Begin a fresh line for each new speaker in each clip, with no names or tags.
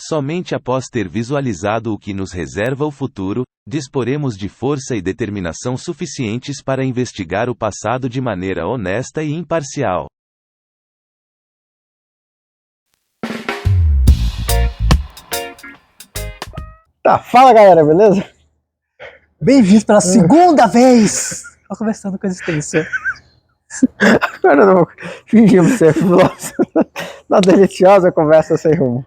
Somente após ter visualizado o que nos reserva o futuro, disporemos de força e determinação suficientes para investigar o passado de maneira honesta e imparcial.
Tá, fala galera, beleza?
Bem-vindos pela segunda vez! Tô conversando com a existência.
Agora não fingimos ser filósofo na deliciosa conversa sem rumo.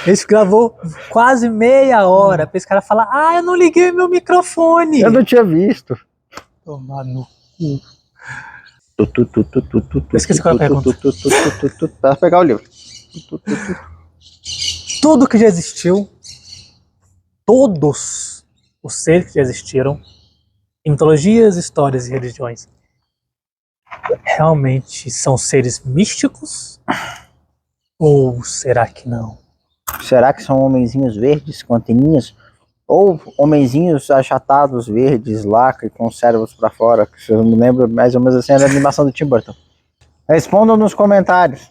Esse gravou quase meia hora pra esse cara falar: ah, eu não liguei meu microfone!
Eu não tinha visto.
Tomar no cu.
Eu
esqueci qual é a pergunta.
Para pegar o livro.
Tudo que já existiu, todos os seres que já existiram, em mitologias, histórias e religiões, realmente são seres místicos? Ou será que não?
Será que são homenzinhos verdes com anteninhas? Ou homenzinhos achatados verdes lá, com cérebros pra fora? Que se eu não me lembro, mais ou menos assim, era a animação do Tim Burton. Respondam nos comentários.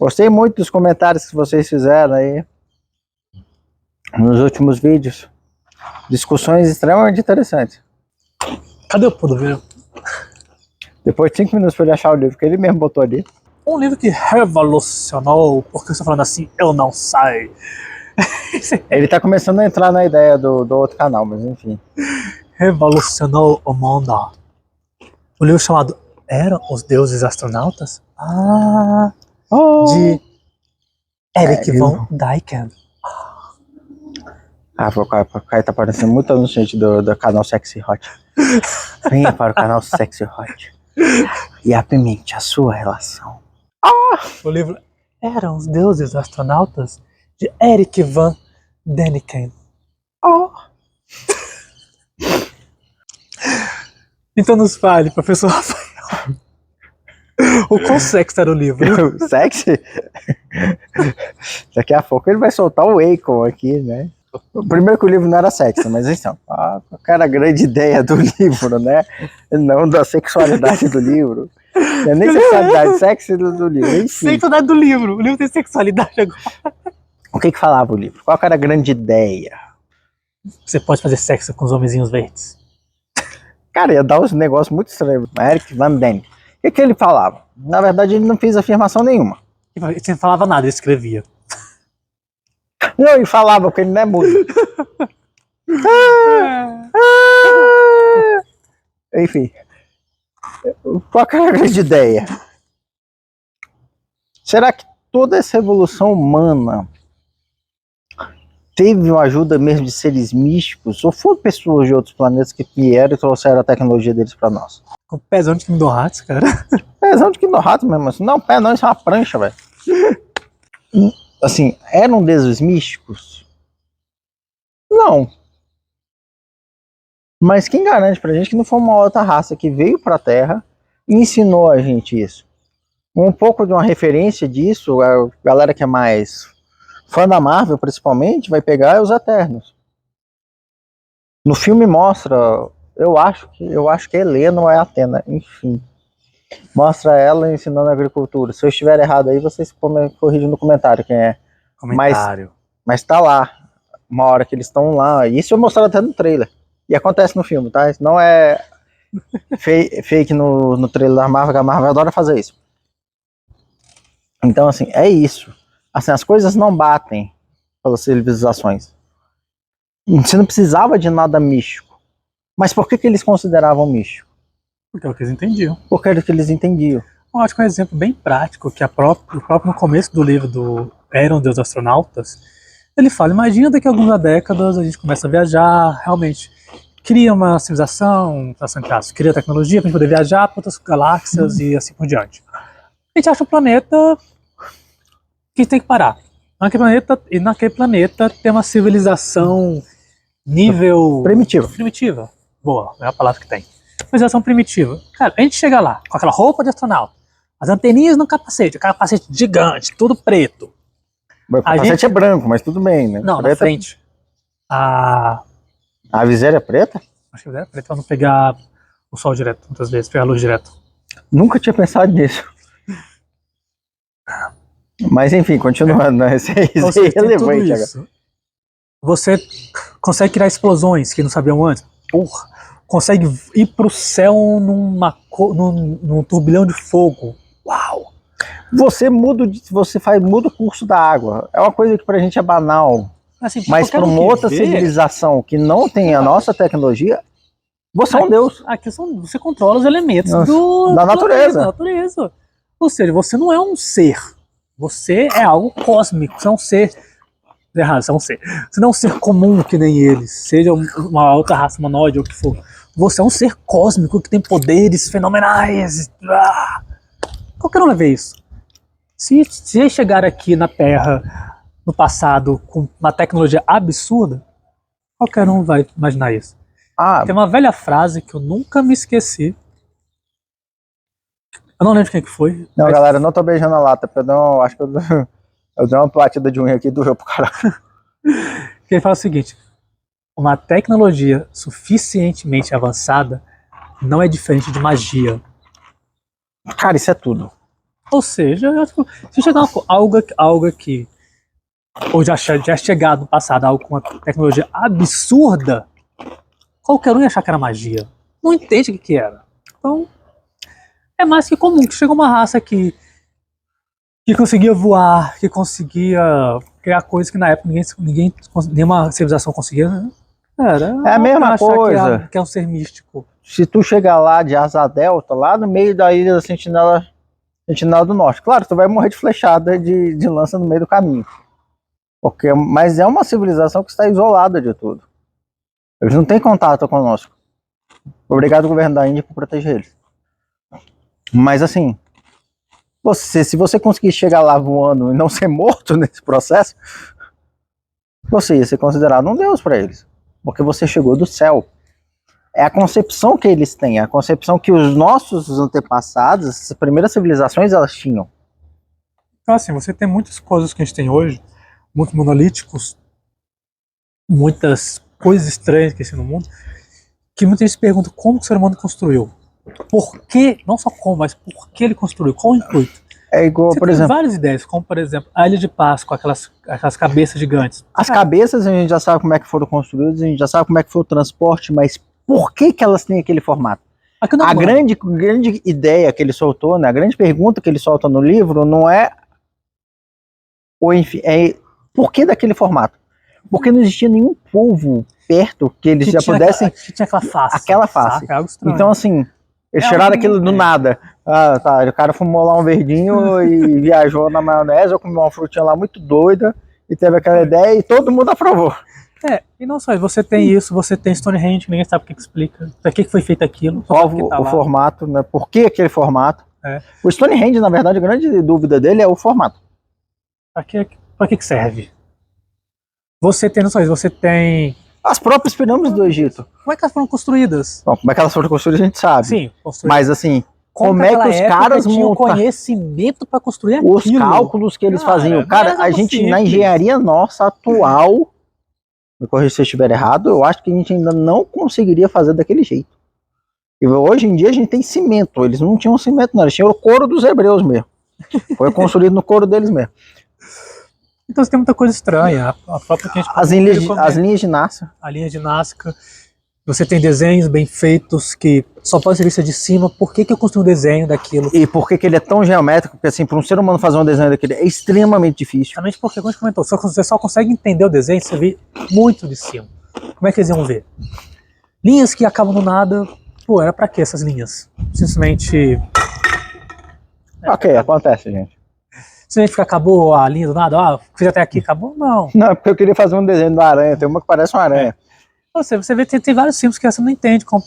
Gostei muito dos comentários que vocês fizeram aí nos últimos vídeos. Discussões extremamente interessantes.
Cadê o Podoveiro?
Depois de 5 minutos para ele achar o livro que ele mesmo botou ali.
Um livro que revolucionou, porque eu estou falando assim, eu não sei.
Ele tá começando a entrar na ideia do outro canal, mas enfim.
Revolucionou o mundo. O livro chamado Eram os Deuses Astronautas? De Eric von Däniken.
O Caio tá parecendo muito anunciante do canal Sexy Hot. Venha para o canal Sexy Hot e apimente a sua relação.
O livro Eram os Deuses Astronautas? De Eric van Däniken. Então nos fale, professor Rafael. O quão sexy era o livro?
Sexy? Daqui a pouco ele vai soltar o Akon aqui, né? Primeiro que o livro não era sexy, mas então, qual era a grande ideia do livro, né? Não da sexualidade do livro. Não é nem sexualidade, sexy do livro. Enfim.
Sexualidade do livro. O livro tem sexualidade agora.
O que falava o livro? Qual era a grande ideia?
Você pode fazer sexo com os homenzinhos verdes.
Cara, ia dar uns negócios muito estranhos. Eric van Däniken. O que ele falava? Na verdade, ele não fez afirmação nenhuma.
Ele não falava nada, ele escrevia.
Não, ele falava, porque ele não é mudo. Enfim. Qual era a grande ideia? Será que toda essa evolução humana teve uma ajuda mesmo de seres místicos? Ou foram pessoas de outros planetas que vieram e trouxeram a tecnologia deles pra nós?
Com pezão de Kingdom Hearts, cara.
Pezão de Kingdom Hearts mesmo assim. Não, pé não, isso é uma prancha, velho. Assim, eram deuses místicos? Não. Mas quem garante pra gente que não foi uma outra raça que veio pra Terra e ensinou a gente isso? Um pouco de uma referência disso, a galera que é mais fã da Marvel, principalmente, vai pegar os Eternos. No filme mostra, eu acho que é Helena ou é Atena, enfim. Mostra ela ensinando agricultura. Se eu estiver errado aí, vocês corrigem no comentário quem é.
Comentário.
Mas tá lá, uma hora que eles estão lá. Isso eu mostrado até no trailer. E acontece no filme, tá? Isso não é fake no trailer da Marvel, que a Marvel adora fazer isso. Então, assim, é isso. Assim, as coisas não batem pelas civilizações. Você não precisava de nada místico. Mas por que eles consideravam místico?
Porque é o que eles entendiam.
Porque era o que eles entendiam.
Eu acho que é um exemplo bem prático, que o próprio no começo do livro do Eram Deus Astronautas, ele fala, imagina daqui a algumas décadas a gente começa a viajar, realmente, cria uma civilização, cria tecnologia para a gente poder viajar para outras galáxias e assim por diante. A gente acha um planeta que tem que parar. Naquele planeta tem uma civilização nível... Primitiva. Boa, é a palavra que tem. Civilização primitiva. Cara, a gente chega lá com aquela roupa de astronauta, as anteninhas no capacete, o capacete gigante, tudo preto.
O capacete é branco, mas tudo bem, né?
Não,
preta...
na frente. A
viseira é preta?
Acho que é preta pra não pegar o sol direto, muitas vezes, pegar a luz direto.
Nunca tinha pensado nisso. Mas enfim, continuando, né? Isso aí
Ou
é
seja, tem tudo
relevante agora.
isso. Você consegue criar explosões que não sabiam antes. Porra, consegue ir pro céu num turbilhão de fogo. Uau!
Muda o curso da água. É uma coisa que pra gente é banal.
Assim,
Mas para uma outra civilização que não tem a nossa tecnologia, você é um deus.
A questão, você controla os elementos
Da natureza.
Da natureza. Ou seja, você não é um ser. Você é algo cósmico. Você é um ser. Errado, você é um ser. Você não é um ser comum que nem eles, seja uma outra raça humanoide ou o que for. Você é um ser cósmico que tem poderes fenomenais. Qualquer um vai ver isso. Se chegar aqui na Terra no passado com uma tecnologia absurda, qualquer um vai imaginar isso. Tem uma velha frase que eu nunca me esqueci. Eu não lembro quem que foi.
Não, galera, eu não tô beijando a lata, perdão, acho que eu dei uma batida de unha aqui e doeu pro caralho.
Ele fala o seguinte: uma tecnologia suficientemente avançada não é diferente de magia.
Cara, isso é tudo.
Ou seja, se chegar algo aqui, ou já chegado no passado, algo com uma tecnologia absurda, qualquer um ia achar que era magia. Não entende o que era. Então, é mais que comum que chega uma raça que conseguia voar, que conseguia criar coisas que na época nenhuma civilização conseguia. Né?
É a mesma coisa.
Que é um ser místico.
Se tu chegar lá de Asa Delta, lá no meio da ilha da Sentinela do Norte, claro, tu vai morrer de flechada de lança no meio do caminho. Mas é uma civilização que está isolada de tudo. Eles não têm contato conosco. Obrigado, governo da Índia, por proteger eles. Mas assim, se você conseguir chegar lá voando e não ser morto nesse processo, você ia ser considerado um deus para eles. Porque você chegou do céu. É a concepção que eles têm, a concepção que os nossos antepassados, as primeiras civilizações, elas tinham.
Então assim, você tem muitas coisas que a gente tem hoje, muitos monolíticos, muitas coisas estranhas que existem no mundo, que muita gente se pergunta como o ser humano construiu. Por que, não só como, mas por que ele construiu, qual o intuito?
É igual,
você
por
tem
exemplo,
várias ideias, como por exemplo, a Ilha de Páscoa, aquelas cabeças gigantes.
As cabeças a gente já sabe como é que foram construídas, a gente já sabe como é que foi o transporte, mas por que elas têm aquele formato? A grande ideia que ele soltou, né, a grande pergunta que ele solta no livro não é por que daquele formato? Porque não existia nenhum povo perto que eles já pudessem...
Que tinha aquela face.
Aquela face. Então assim, eles tiraram aquilo do nada. Ah, tá, o cara fumou lá um verdinho e viajou na maionese, ou comeu uma frutinha lá muito doida, e teve aquela ideia e todo mundo aprovou.
E não só, você tem isso, você tem Stonehenge, ninguém sabe o que explica, pra que foi feito aquilo.
Qual o formato, né? Por que aquele formato? O Stonehenge, na verdade, a grande dúvida dele é o formato.
Pra que serve? Você tem, não só isso, você tem...
As próprias pirâmides do Egito.
Como é que elas foram construídas?
Bom, como é que elas foram construídas a gente sabe.
Sim,
mas assim, como é que os caras
tinham conhecimento para construir aquilo?
Os cálculos que eles faziam. Cara, a gente, na engenharia nossa atual, me corrija se eu estiver errado, eu acho que a gente ainda não conseguiria fazer daquele jeito. E hoje em dia a gente tem cimento. Eles não tinham cimento, não. Eles tinham o couro dos hebreus mesmo. Foi construído no couro deles mesmo.
Então você tem muita coisa estranha. A própria que a gente
as linhas de Nazca.
A linha de Nazca. Você tem desenhos bem feitos que só pode ser vista de cima. Por que eu construí um desenho daquilo?
E por que ele é tão geométrico? Porque assim, para um ser humano fazer um desenho daquele é extremamente difícil.
Justamente porque, como a gente comentou, você só consegue entender o desenho se você vê muito de cima. Como é que eles iam ver? Linhas que acabam no nada. Pô, era pra que essas linhas? Simplesmente...
Ok, acontece, gente.
Simplesmente acabou a linha do nada? Fiz até aqui, acabou? Não.
Não, porque eu queria fazer um desenho de uma aranha. Tem uma que parece uma aranha.
Você vê, tem vários símbolos que você não entende. Vamos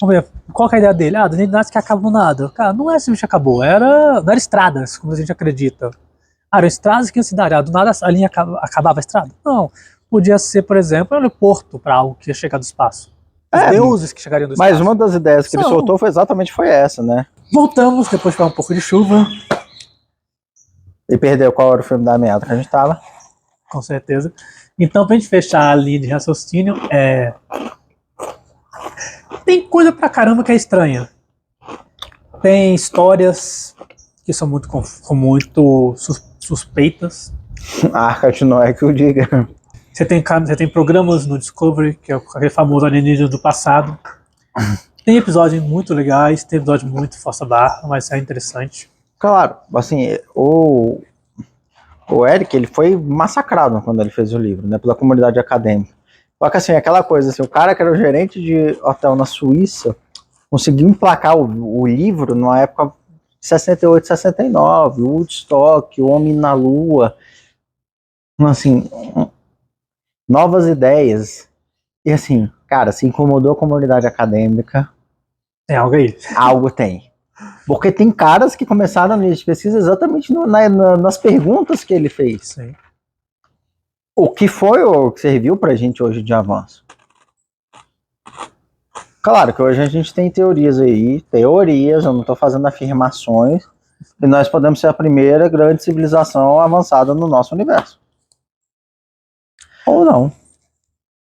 ver, qual que é a ideia dele? O desenho de nada que acaba no nada. Cara, não é simplesmente acabou. Não era estradas, como a gente acredita. Eram estradas que iam se dar. Do nada a linha acabava a estrada? Não. Podia ser, por exemplo, um aeroporto para algo que ia chegar do espaço. Os deuses que chegariam do espaço.
Mas uma das ideias que ele soltou foi essa, né?
Voltamos, depois de falar um pouco de chuva.
E perdeu qual era o filme da meada que a gente tava.
Com certeza. Então, pra gente fechar a linha de raciocínio, tem coisa pra caramba que é estranha. Tem histórias que são muito suspeitas.
A Arca de Noé que o diga.
Você tem programas no Discovery, que é aquele famoso alienígena do passado. Tem episódios muito legais, tem episódios muito força barra, mas é interessante.
Claro, assim, o Eric, ele foi massacrado quando ele fez o livro, né, pela comunidade acadêmica. Só que assim, aquela coisa, assim, o cara que era o gerente de hotel na Suíça conseguiu emplacar o livro numa época de 68, 69, o Woodstock, o Homem na Lua, assim, novas ideias. E assim, cara, se incomodou a comunidade acadêmica,
Tem algo aí.
algo tem. Porque tem caras que começaram a minha pesquisa exatamente nas perguntas que ele fez.
Sim.
O que foi o que serviu pra gente hoje de avanço? Claro que hoje a gente tem teorias aí, eu não estou fazendo afirmações, que nós podemos ser a primeira grande civilização avançada no nosso universo. Ou não.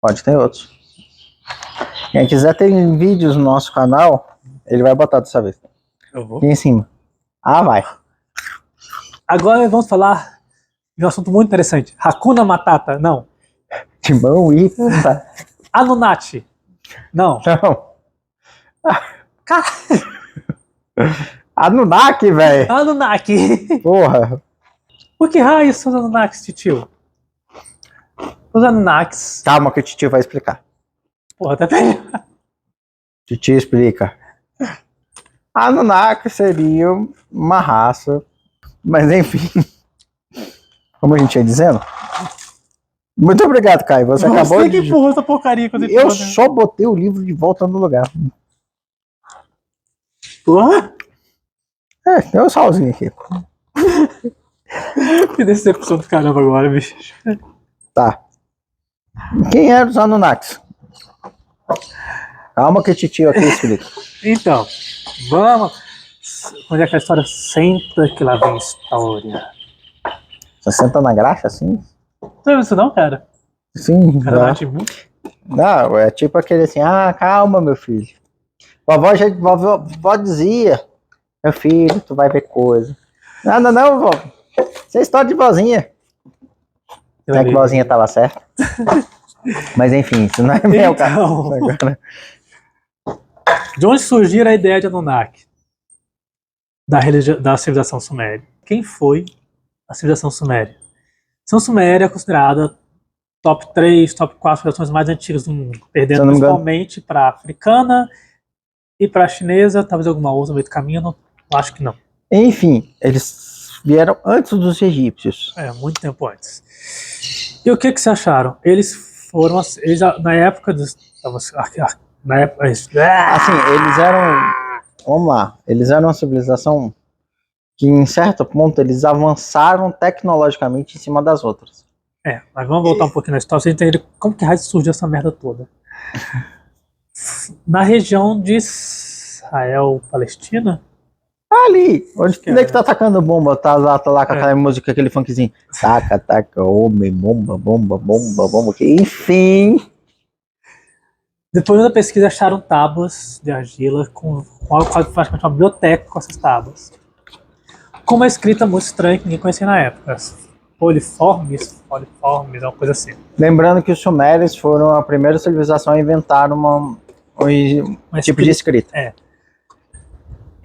Pode ter outros. Quem quiser ter vídeos no nosso canal, ele vai botar dessa vez.
Eu vou.
Aqui em cima. Ah, vai.
Agora vamos falar de um assunto muito interessante. Hakuna Matata, não.
Timão e...
Anunnaki, não.
Não.
Cara,
Anunnaki, velho.
Anunnaki.
Porra.
Por que raios são os Anunnakis, tio? Os Anunnakis...
Calma que o titio vai explicar.
Porra, tá bem.
Titio explica. Anunnaki seria uma raça, mas enfim, como a gente ia dizendo. Muito obrigado, Caio. Você acabou
Você
de.
que empurrou essa porcaria quando
Eu só botei o livro de volta no lugar.
Porra,
Tem um salzinho aqui.
que decepção do caramba agora, bicho.
Tá. Quem eram os Anunnakis? Calma que o titio aqui explica.
Então, vamos. Onde é que a história senta que lá vem história?
Você senta na graxa assim?
Não é isso não, cara?
Sim.
Cara,
já.
bate muito.
Não, é tipo aquele assim, calma, meu filho. Vovó dizia, meu filho, tu vai ver coisa. Não, vó. Isso é história de vozinha. Não é que vozinha tava certa. Mas enfim, isso não é meu, cara. Agora.
De onde surgiu a ideia de Anunnaki? Da civilização suméria. Quem foi a civilização suméria? A civilização suméria é considerada top 3, top 4 civilizações mais antigas do mundo, perdendo principalmente para a africana e para a chinesa, talvez alguma outra no meio do caminho, não, acho que não.
Enfim, eles vieram antes dos egípcios.
Muito tempo antes. E o que vocês acharam? Eles foram, na época dos... Na época,
assim, eles eram... Vamos lá. Eles eram uma civilização que, em certo ponto, eles avançaram tecnologicamente em cima das outras.
Mas vamos voltar um pouquinho na história, pra você entender como que surgiu essa merda toda. Na região de Israel, Palestina?
Ali, onde que tá atacando bomba, tá lá com aquela música, aquele funkzinho. Taca, homem, bomba, enfim.
Depois da pesquisa acharam tábuas de argila com quase praticamente uma biblioteca com essas tábuas. Com uma escrita muito estranha que ninguém conhecia na época. Poliformes, uma coisa assim.
Lembrando que os sumérios foram a primeira civilização a inventar um tipo de escrita.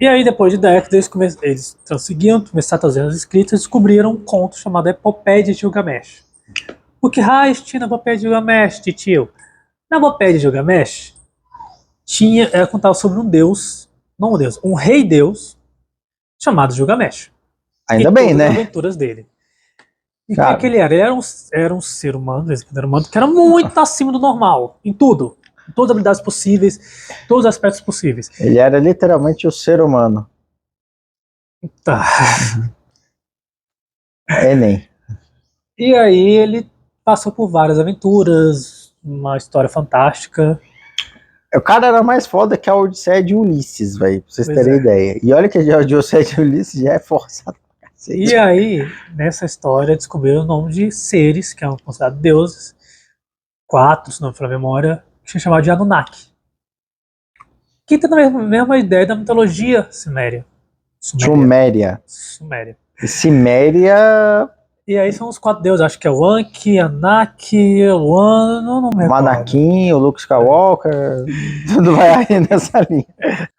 E aí, depois de décadas, eles conseguiam começar a trazer as escritas e descobriram um conto chamado Epopeia de Gilgamesh. O que raios tinha na Epopeia de Gilgamesh, titio? Na Epopeia de Gilgamesh, contava sobre um rei deus, chamado Gilgamesh.
Ainda bem, né?
As aventuras dele. E o que ele era? Ele era um ser humano, que era muito acima do normal, em tudo. Em todas as habilidades possíveis, todos os aspectos possíveis.
Ele era literalmente o ser humano.
Tá.
Enem.
E aí ele passou por várias aventuras, uma história fantástica.
O cara era mais foda que a Odisseia de Ulisses, velho, pra vocês terem ideia. E olha que a Odisseia de Ulisses já é forçado pra cacete.
E aí, nessa história, descobriram o nome de seres, que eram considerados deuses, 4, se não me falha a memória, que se chamava de Anunnaki. Que tem a mesma ideia da mitologia suméria.
Suméria. Ciméria,
E aí são os 4 deuses, acho que é o Anki, Anak, o An, não me
o
recordo.
Anakin, o Luke Skywalker, tudo vai aí nessa linha.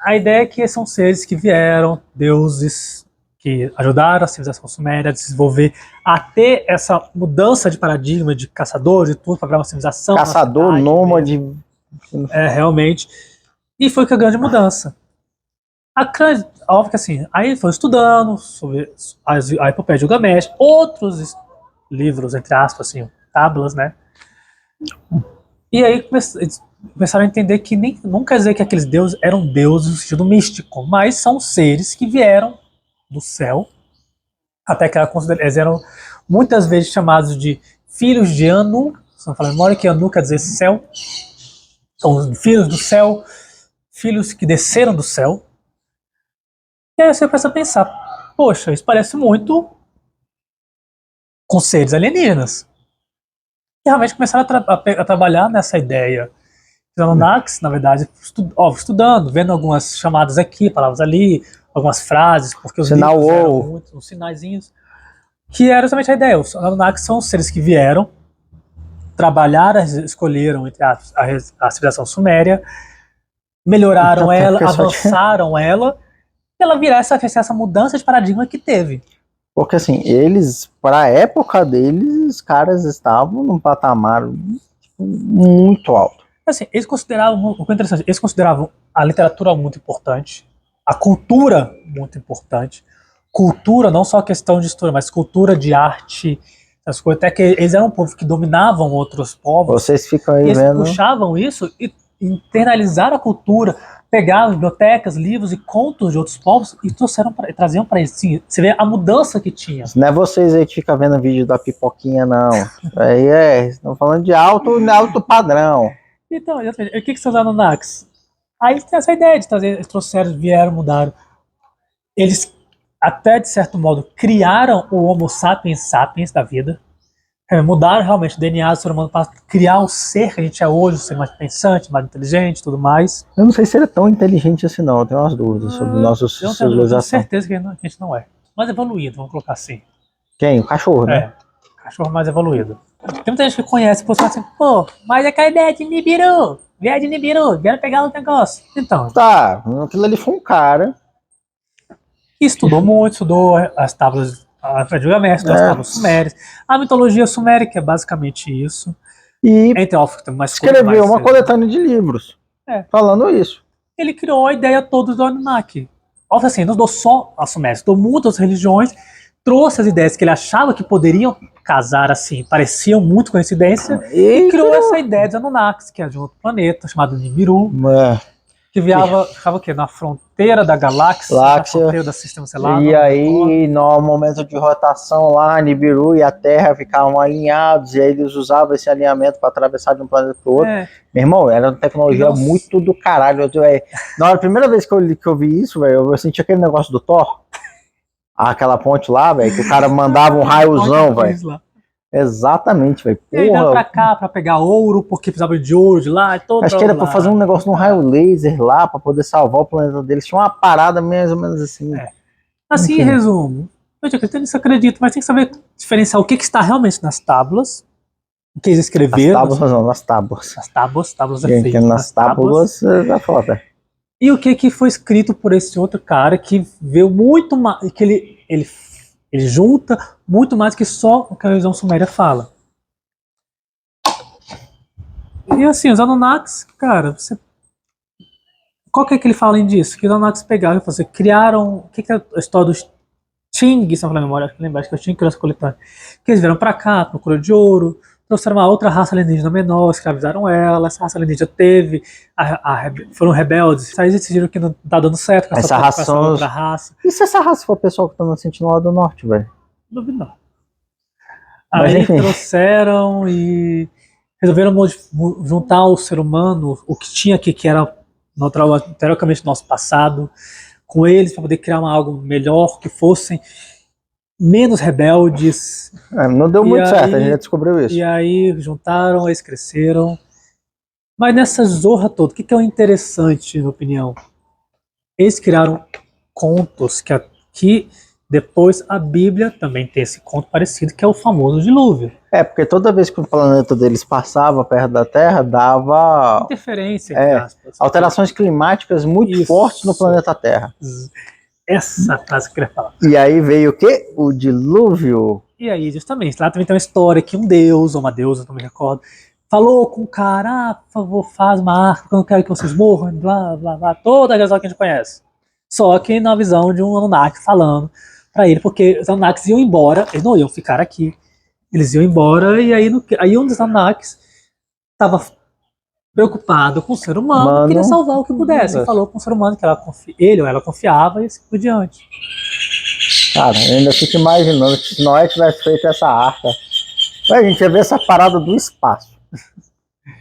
A ideia é que são seres que vieram, deuses, que ajudaram a civilização suméria a desenvolver, a ter essa mudança de paradigma de caçador, de tudo, para virar uma civilização.
Caçador,
uma cidade
nômade.
mesmo. Realmente. E foi que a grande mudança. Óbvio que assim, aí foi estudando sobre a epopeia de Gilgamesh, outros livros, entre aspas, assim, tábuas, né? E aí começaram a entender que não quer dizer que aqueles deuses eram deuses no sentido místico, mas são seres que vieram do céu, até que eles eram muitas vezes chamados de filhos de Anu, se não falar memória, que Anu quer dizer céu, são os filhos do céu, filhos que desceram do céu. E aí você começa a pensar, poxa, isso parece muito com seres alienígenas. E realmente começaram a trabalhar nessa ideia. Os Anunnakis, na verdade, estudando, vendo algumas chamadas aqui, palavras ali, algumas frases, porque os
Sinal
livros eram
ou.
muitos, uns sinaizinhos, que era justamente a ideia. Os Anunnakis são os seres que vieram, trabalharam, escolheram, entre aspas, a civilização suméria, melhoraram
Até
ela,
porque só
avançaram ela, e ela virar essa mudança de paradigma que teve.
Porque assim, eles, para a época deles, os caras estavam num patamar tipo, muito alto.
Assim, eles consideravam, o que é interessante, eles consideravam a literatura muito importante, a cultura muito importante. Cultura, não só a questão de história, mas cultura de arte, as coisas, até que eles eram um povo que dominavam outros povos.
Vocês ficam aí
E eles
vendo.
puxavam isso e internalizaram a cultura, pegavam bibliotecas, livros e contos de outros povos e traziam para eles. Sim, você vê a mudança que tinha.
Não é vocês aí que ficam vendo vídeo da pipoquinha, não. Aí estão falando de alto padrão.
Então, o que são os Anunnakis? Aí eles têm essa ideia de trazer, eles trouxeram, vieram, mudaram. Eles, até de certo modo, criaram o Homo sapiens sapiens da vida. Mudaram realmente o DNA do ser humano para criar o ser que a gente é hoje, um ser mais pensante, mais inteligente, tudo mais.
Eu não sei se ele é tão inteligente assim, não. Eu tenho umas dúvidas sobre nossa civilização.
Eu tenho certeza que a gente não é. Mais evoluído, vamos colocar assim.
Quem? O cachorro, né?
Cachorro mais evoluído. Tem muita gente que conhece, por assim, pô, mas é a ideia de Nibiru, vieram de Nibiru, vieram pegar o negócio. Então.
Tá, aquilo ali foi um cara.
Estudou muito, estudou as tábuas de Gilgamesh, as tábuas sumérias, a mitologia suméria, que é basicamente isso.
E
entre mais
escreveu uma coletânea de livros falando isso.
Ele criou a ideia toda do Anunnaki. Óbvio assim, não estudou só a Suméria, estudou muitas religiões, trouxe as ideias que ele achava que poderiam casar assim, pareciam muito coincidência, e criou essa ideia de Anunnakis, que é de um outro planeta chamado Nibiru, que ficava o quê? Na fronteira da galáxia, na fronteira do sistema solar.
E aí, no momento de rotação lá, Nibiru e a Terra ficavam alinhados, e aí eles usavam esse alinhamento para atravessar de um planeta para o outro. Meu irmão, era uma tecnologia muito do caralho. Na hora, a primeira vez que eu vi isso, velho, eu senti aquele negócio do Thor. Aquela ponte lá, velho, que o cara mandava um raiozão, velho. Exatamente, velho.
E aí vieram pra cá pra pegar ouro, porque precisava de ouro de lá.
Acho que era pra fazer um negócio num raio laser lá, pra poder salvar o planeta deles. Tinha uma parada mais ou menos assim.
Assim, em resumo, eu acredito nisso, acredito, mas tem que saber diferenciar o que está realmente nas tábuas, o que eles escreveram.
Nas tábuas não, nas tábuas.
Tábuas é feito.
Nas tábuas é foda.
E o que foi escrito por esse outro cara que veio muito mais, que ele junta muito mais que só o que a religião suméria fala. E assim, os Anunnakis, cara, qual que é que ele fala disso? Que os Anunnakis pegaram e criaram, o que é a história dos Ting, se não me memória, acho que é o Ting que eles coletaram. Que eles vieram pra cá, procura de ouro, trouxeram uma outra raça alienígena menor, escravizaram ela, essa raça alienígena foram rebeldes, aí eles decidiram que não tá dando certo com essa outra raça.
E se essa raça for o pessoal que tá no Sentinela do Norte, velho?
Duvido não. Aí trouxeram e resolveram juntar o ser humano, o que tinha aqui, que era teoricamente nosso passado, com eles para poder criar algo melhor, que fossem menos rebeldes.
Não deu muito certo, a gente já descobriu isso.
E aí juntaram, eles cresceram. Mas nessa zorra toda, o que é o interessante, na minha opinião? Eles criaram contos que Depois a Bíblia também tem esse conto parecido, que é o famoso dilúvio.
Porque toda vez que o planeta deles passava perto da Terra, dava
Interferência, entre aspas.
alterações climáticas muito
Isso.
fortes no planeta Terra.
Essa frase que eu queria falar.
E aí veio o quê? O dilúvio.
E aí, justamente, lá também tem uma história que um deus, ou uma deusa, não me recordo, falou com o cara, por favor, faz uma arca, porque eu não quero que vocês morram, blá, blá, blá, toda a razão que a gente conhece. Só que na visão de um Anunnaki falando pra ele, porque os Anunnakis iam embora, eles não iam ficar aqui, eles iam embora, e aí um dos Anunnakis estava preocupado com o ser humano, queria salvar o que pudesse, e falou com o ser humano que ele ou ela confiava, e assim por diante.
Cara, eu ainda fico imaginando que se Noé tivesse feito essa arca, a gente ia ver essa parada do espaço.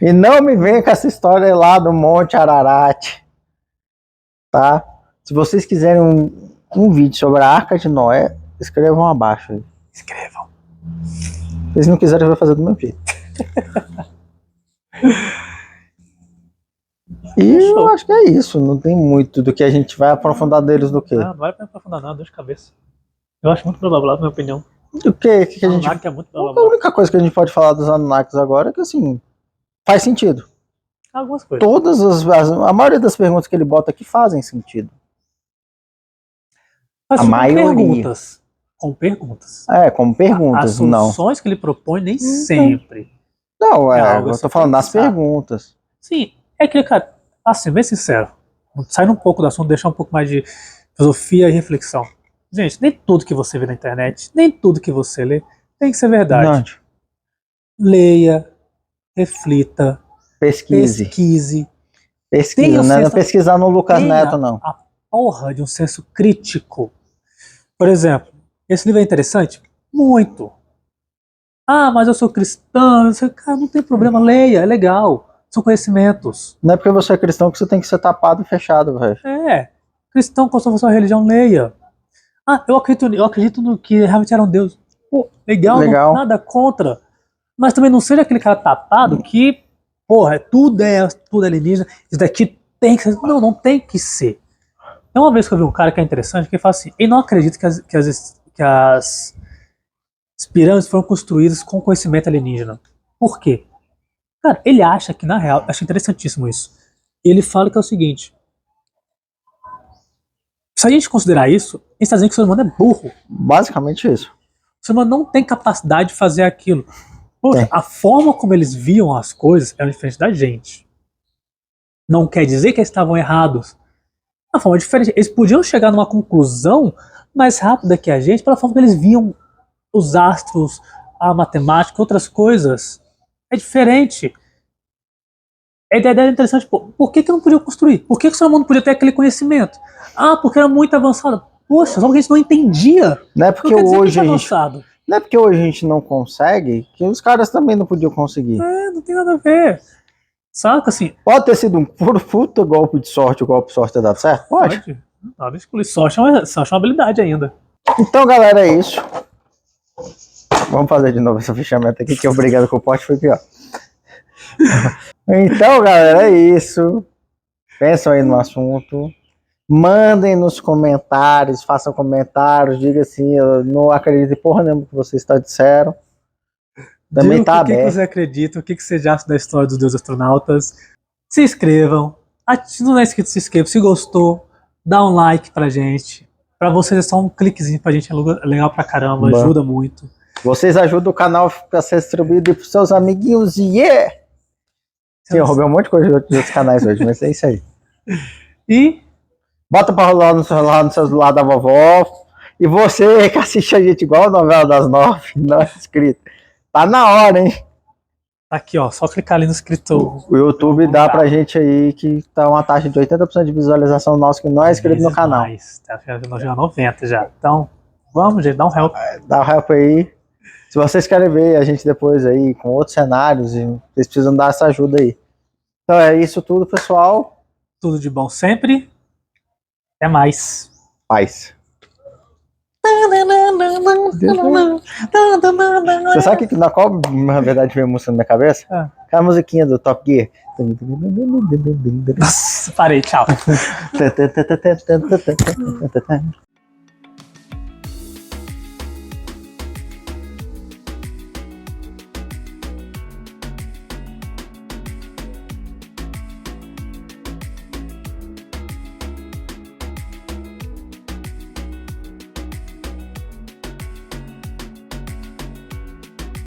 E não me venha com essa história lá do Monte Ararat, tá? Se vocês quiserem um vídeo sobre a Arca de Noé, escrevam abaixo aí.
Escrevam.
Se vocês não quiserem, eu vou fazer do meu jeito. E eu acho que é isso. Não tem muito do que a gente vai aprofundar deles do quê?
Não vai aprofundar nada, dor de cabeça. Eu acho muito blá blá blá, na minha opinião.
Do que a gente...
Anunnaki é muito blá blá blá.
A única coisa que a gente pode falar dos Anunnakis agora é que, assim, faz sentido.
Algumas coisas.
A maioria das perguntas que ele bota aqui fazem sentido.
Mas
a
com
maioria.
perguntas. Com perguntas.
Como perguntas,
As
não.
soluções que ele propõe nem sempre.
Não,
algo
eu
a
tô
se
falando das
pensar.
perguntas.
Sim, é que, cara, assim, bem sincero, saindo um pouco do assunto, deixar um pouco mais de filosofia e reflexão. Gente, nem tudo que você vê na internet, nem tudo que você lê, tem que ser verdade.
Não.
Leia, reflita,
Pesquise.
Tenha
Não é
senso-
pesquisar no Lucas
tenha
Neto, não.
a porra de um senso crítico. Por exemplo, esse livro é interessante? Muito. Ah, mas eu sou cristão. Cara, não tem problema, leia, é legal. São conhecimentos.
Não é porque você é cristão que você tem que ser tapado e fechado, velho.
Cristão, qual a sua religião, leia. Ah, eu acredito no que realmente era um Deus. Pô, legal. Não, nada contra. Mas também não seja aquele cara tapado que, porra, tudo é alienígena, isso daqui tem que ser. Não tem que ser. Tem uma vez que eu vi um cara que é interessante, que ele fala assim, ele não acredita que as pirâmides foram construídas com conhecimento alienígena. Por quê? Cara, ele acha que, na real, acho interessantíssimo isso. Ele fala que é o seguinte, se a gente considerar isso, a gente está dizendo que o ser humano é burro.
Basicamente isso.
O ser humano não tem capacidade de fazer aquilo. Poxa, a forma como eles viam as coisas era diferente da gente. Não quer dizer que eles estavam errados. A forma diferente. Eles podiam chegar numa conclusão mais rápida que a gente pela forma que eles viam os astros, a matemática, outras coisas. É diferente. A ideia é interessante. Por que não podia construir? Por que o ser humano não podia ter aquele conhecimento? Ah, porque era muito avançado. Poxa, só que a gente não entendia.
Não é porque hoje a gente... Não é porque hoje a gente não consegue que os caras também não podiam conseguir.
Não tem nada a ver. Saca assim?
Pode ter sido um puta golpe de sorte, o golpe de sorte ter dado certo? Pode.
Nada exclui. Sorte é uma habilidade ainda.
Então, galera, é isso. Vamos fazer de novo esse fechamento aqui, que obrigado com o pote foi pior. Então, galera, é isso. Pensam aí no assunto. Mandem nos comentários, façam comentários, diga assim, eu não acredito em porra nenhuma que vocês disseram. Também
diga
tá aberto.
O que você acredita, o que você já acha da história dos deuses astronautas. Se inscrevam. Se não é inscrito, se inscreva. Se gostou, dá um like pra gente. Pra vocês é só um cliquezinho pra gente, é legal pra caramba, ajuda muito.
Vocês ajudam o canal a ser distribuído pros seus amiguinhos e Sim, eu roubei um monte de coisa de outros canais hoje, mas é isso aí.
E
bota pra rolar no celular da vovó. E você que assiste a gente igual a novela das 9, não é inscrito. Tá na hora, hein?
Tá aqui, ó. Só clicar ali no inscrito.
O YouTube dá pra gente aí que tá uma taxa de 80% de visualização nossa que não é inscrito no canal.
Tá já 90 já. Então, vamos, gente, dá um help.
Dá um help aí. Se vocês querem ver a gente depois aí com outros cenários, vocês precisam dar essa ajuda aí. Então é isso tudo, pessoal.
Tudo de bom sempre. Até mais.
Paz. Você sabe que na qual, na verdade, veio a música na minha cabeça? Aquela musiquinha do Top Gear.
Nossa, parei, tchau.